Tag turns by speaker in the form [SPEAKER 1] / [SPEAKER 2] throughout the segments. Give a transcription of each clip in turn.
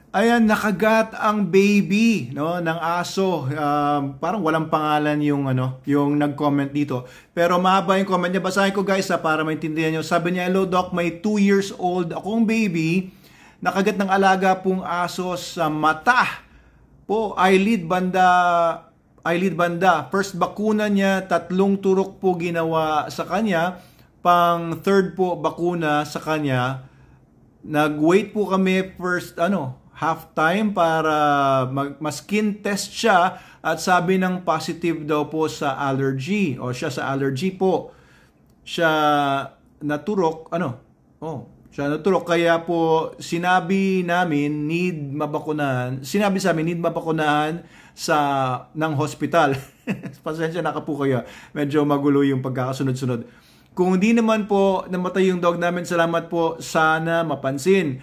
[SPEAKER 1] Ayan, nakagat ang baby, no, ng aso. Parang walang pangalan yung nag-comment dito. Pero mahaba yung comment niya. Basahin ko guys para maintindihan niyo. Sabi niya, "Hello doc, may 2 years old akong baby. Nakagat ng alaga pong aso sa mata po, eyelid banda. First bakuna niya, 3 turok po ginawa sa kanya. Pang third po bakuna sa kanya. Nag-wait po kami first half time para ma-skin test siya at sabi ng positive daw po sa allergy o siya sa allergy po. Siya naturok siya naturok kaya po sinabi sa amin need mabakunahan ng hospital. Pasensya na po kayo. Medyo magulo yung pagkakasunod-sunod. Kung hindi naman po namatay yung dog namin, salamat po, sana mapansin.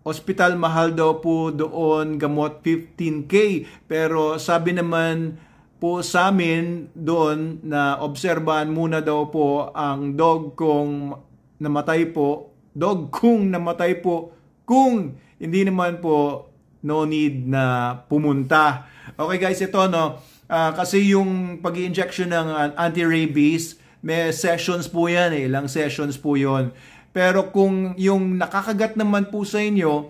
[SPEAKER 1] Hospital, mahal daw po doon, gamot 15K. Pero sabi naman po sa amin doon na obserbahan muna daw po ang dog kung namatay po. Kung hindi naman po, no need na pumunta. Okay guys, ito kasi yung pag-i-injection ng anti-rabies, may sessions po yan ilang sessions po yon. Pero kung yung nakakagat naman po sa inyo,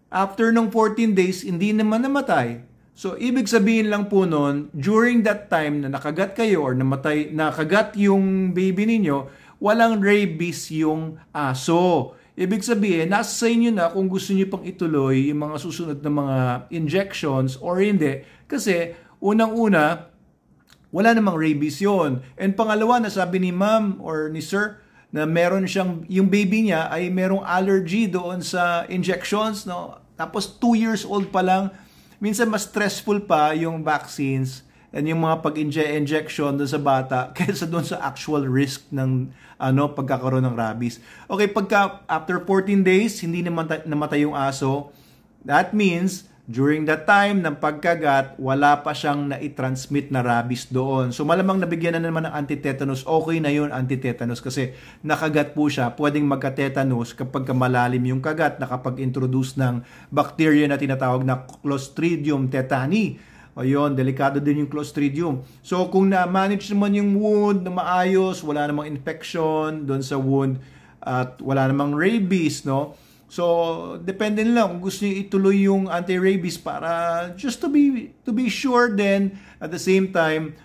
[SPEAKER 1] after ng 14 days, hindi naman namatay. So, ibig sabihin lang po nun, during that time na nakagat kayo or nakagat yung baby ninyo, walang rabies yung aso. Ibig sabihin, nasa sa inyo na kung gusto niyo pang ituloy yung mga susunod na mga injections or hindi. Kasi, unang-una, wala namang rabies yon. And pangalawa, nasabi ni ma'am or ni sir, na meron yung baby niya ay merong allergy doon sa injections, no? Tapos 2 years old pa lang, minsan mas stressful pa yung vaccines and yung mga pag-injection doon sa bata kaysa doon sa actual risk ng pagkakaroon ng rabies. Okay, pagka after 14 days, hindi namatay yung aso, that means during that time ng pagkagat, wala pa siyang nai-transmit na rabies doon. So malamang nabigyan na naman ng anti-tetanus. Okay na yun, anti-tetanus, kasi nakagat po siya. Pwedeng magka-tetanus kapag malalim yung kagat, nakapag-introduce ng bacteria na tinatawag na Clostridium tetani. O yun, delikado din yung Clostridium. So kung na-manage naman yung wound na maayos, wala namang infection doon sa wound, at wala namang rabies, no? So, depende lang kung gusto niyo ituloy yung anti-rabies para just to be sure then at the same time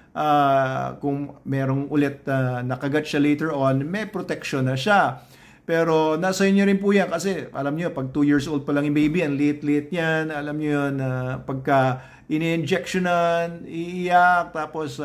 [SPEAKER 1] kung merong ulit nakagat siya later on, may protection na siya. Pero nasa inyo rin po yan kasi alam niyo pag 2 years old pa lang yung baby, ang liit-liit yan. Alam niyo yun, pagka ini-injectionan, iiyak, tapos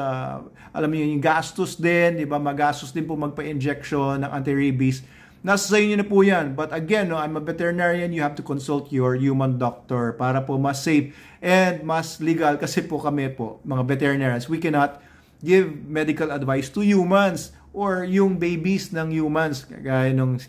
[SPEAKER 1] alam niyo yung gastos din, di ba? Magastos din po magpa-injection ng anti-rabies. Nasa sa inyo na po yan. But again, I'm a veterinarian, you have to consult your human doctor para po mas safe and mas legal kasi po kami po, mga veterinarians, we cannot give medical advice to humans or yung babies ng humans, kagaya nung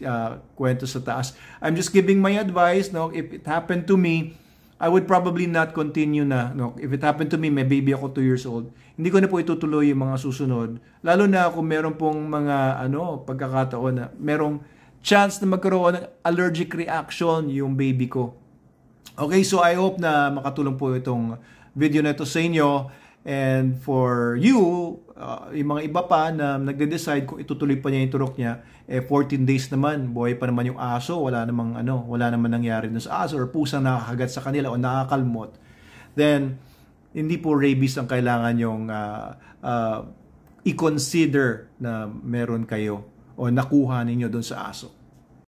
[SPEAKER 1] kwento sa taas. I'm just giving my advice, no? If it happened to me, I would probably not continue na. No? If it happened to me, may baby ako 2 years old, hindi ko na po itutuloy yung mga susunod. Lalo na kung meron pong mga pagkakataon na merong chance na magkaroon ng allergic reaction yung baby ko. Okay, so I hope na makatulong po itong video na ito sa inyo. And for you, yung mga iba pa na nagde-decide kung itutuloy pa niya yung turok niya, 14 days naman, buhay pa naman yung aso, wala namang nangyari dun sa aso or pusang nakakagat sa kanila o nakakalmot, then hindi po rabies ang kailangan yung i-consider na meron kayo o nakuha ninyo dun sa aso.